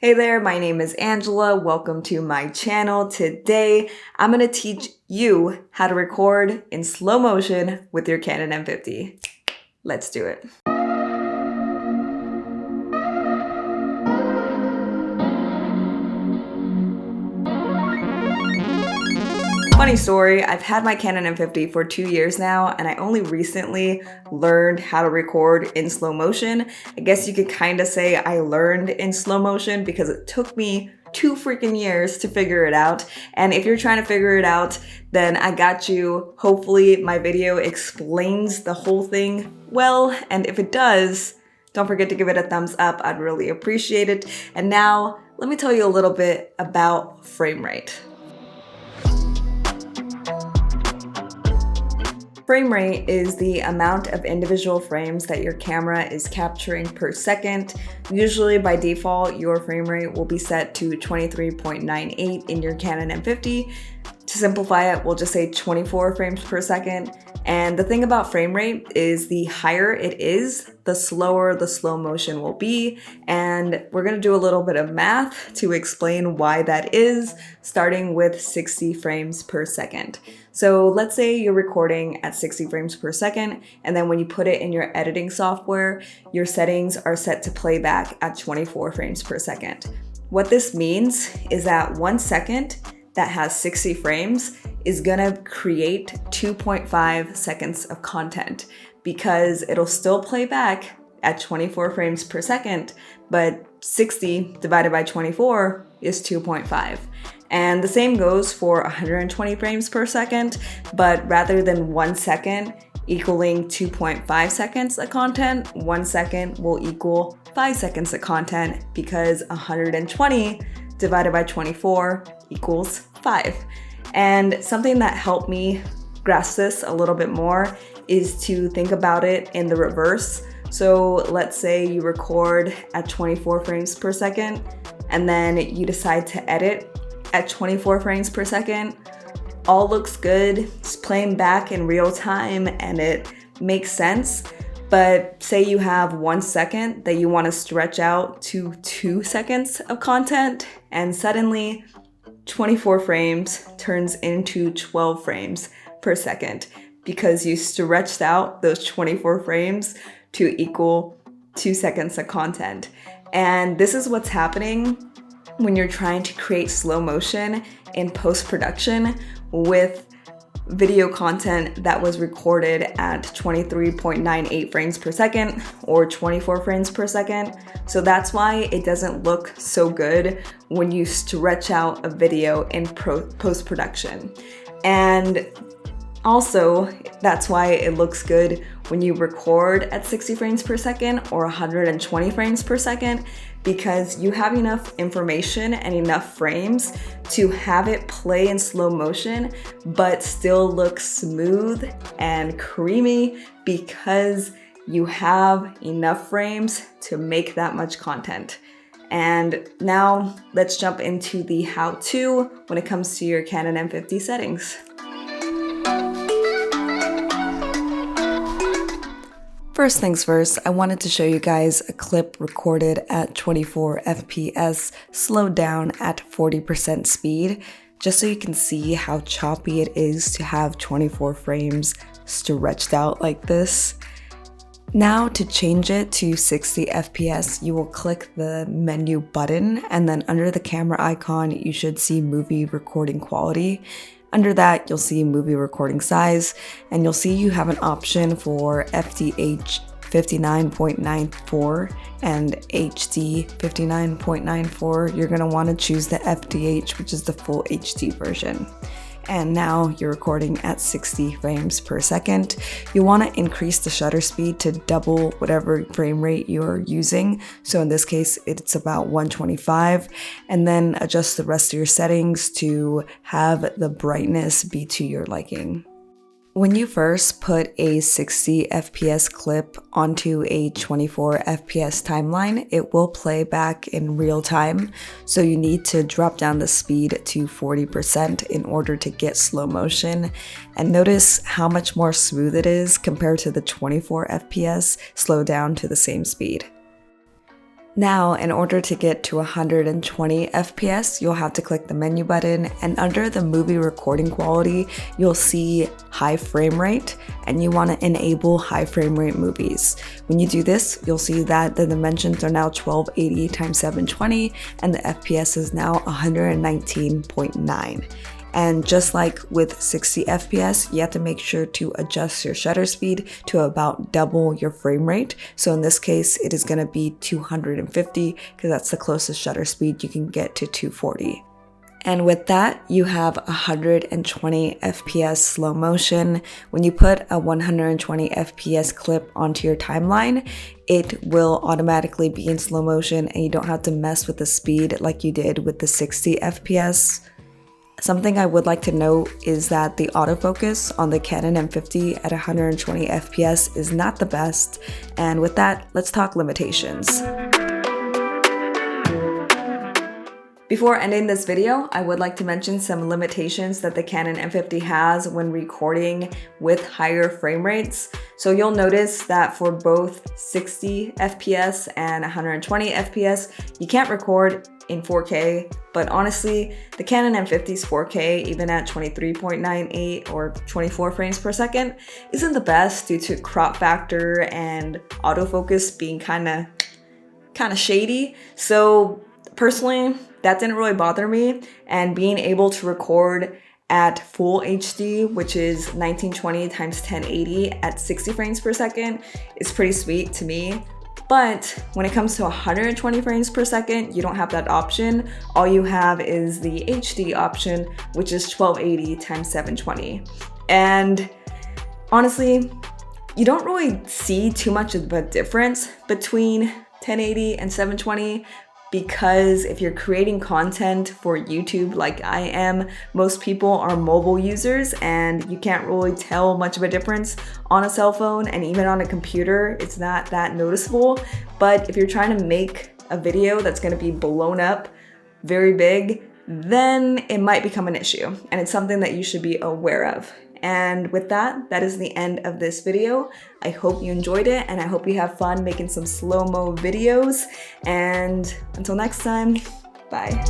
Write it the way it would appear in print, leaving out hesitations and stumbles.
Hey there, my name is Angela. Welcome to my channel. Today, I'm going to teach you how to record in slow motion with your Canon M50. Let's do it. Funny story, I've had my Canon M50 for 2 years now, and I only recently learned how to record in slow motion. I guess you could kind of say I learned in slow motion because it took me 2 freaking years to figure it out. And if you're trying to figure it out, then I got you. Hopefully my video explains the whole thing well, and if it does, don't forget to give it a thumbs up. I'd really appreciate it. And now, let me tell you a little bit about frame rate. Frame rate is the amount of individual frames that your camera is capturing per second. Usually by default, your frame rate will be set to 23.98 in your Canon M50. To simplify it, we'll just say 24 frames per second. And the thing about frame rate is the higher it is, the slower the slow motion will be. And we're gonna do a little bit of math to explain why that is, starting with 60 frames per second. So let's say you're recording at 60 frames per second, and then when you put it in your editing software, your settings are set to playback at 24 frames per second. What this means is that 1 second that has 60 frames is gonna create 2.5 seconds of content because it'll still play back at 24 frames per second, but 60 divided by 24 is 2.5. And the same goes for 120 frames per second, but rather than 1 second equaling 2.5 seconds of content, 1 second will equal 5 seconds of content because 120 divided by 24 equals 5. And something that helped me grasp this a little bit more is to think about it in the reverse. So let's say you record at 24 frames per second, and then you decide to edit at 24 frames per second. All looks good, it's playing back in real time, and it makes sense. But say you have 1 second that you want to stretch out to 2 seconds of content, and suddenly 24 frames turns into 12 frames per second because you stretched out those 24 frames to equal 2 seconds of content. And this is what's happening when you're trying to create slow motion in post-production with video content that was recorded at 23.98 frames per second or 24 frames per second. So that's why it doesn't look so good when you stretch out a video in post-production. And also, that's why it looks good when you record at 60 frames per second or 120 frames per second, because you have enough information and enough frames to have it play in slow motion, but still look smooth and creamy because you have enough frames to make that much content. And now let's jump into the how-to when it comes to your Canon M50 settings. First things first, I wanted to show you guys a clip recorded at 24 FPS, slowed down at 40% speed, just so you can see how choppy it is to have 24 frames stretched out like this. Now to change it to 60 FPS, you will click the menu button, and then under the camera icon, you should see movie recording quality. Under that, you'll see movie recording size, and you'll see you have an option for FDH 59.94 and HD 59.94. You're gonna wanna choose the FDH, which is the full HD version. And now you're recording at 60 frames per second. You want to increase the shutter speed to double whatever frame rate you're using. So in this case, it's about 125, and then adjust the rest of your settings to have the brightness be to your liking. When you first put a 60 FPS clip onto a 24 FPS timeline, it will play back in real time, so you need to drop down the speed to 40% in order to get slow motion. And notice how much more smooth it is compared to the 24 FPS slowed down to the same speed. Now, in order to get to 120 FPS, you'll have to click the menu button, and under the movie recording quality, you'll see high frame rate, and you want to enable high frame rate movies. When you do this, you'll see that the dimensions are now 1280 x 720, and the FPS is now 119.9. And just like with 60 FPS, you have to make sure to adjust your shutter speed to about double your frame rate. So in this case, it is going to be 250 because that's the closest shutter speed you can get to 240. And with that, you have 120 FPS slow motion. When you put a 120 FPS clip onto your timeline, it will automatically be in slow motion and you don't have to mess with the speed like you did with the 60 FPS. Something I would like to note is that the autofocus on the Canon M50 at 120 FPS is not the best. And with that, let's talk limitations. Before ending this video, I would like to mention some limitations that the Canon M50 has when recording with higher frame rates. So you'll notice that for both 60 FPS and 120 FPS, you can't record in 4K, but honestly, the Canon M50's 4K, even at 23.98 or 24 frames per second, isn't the best due to crop factor and autofocus being kind of shady. So personally, that didn't really bother me, and being able to record at full HD, which is 1920 x 1080 at 60 frames per second, is pretty sweet to me. But when it comes to 120 frames per second, you don't have that option. All you have is the HD option, which is 1280 x 720. And honestly, you don't really see too much of a difference between 1080 and 720, because if you're creating content for YouTube like I am, most people are mobile users and you can't really tell much of a difference on a cell phone, and even on a computer, it's not that noticeable. But if you're trying to make a video that's gonna be blown up very big, then it might become an issue, and it's something that you should be aware of. And with that, that is the end of this video. I hope you enjoyed it, and I hope you have fun making some slow-mo videos. And until next time, bye.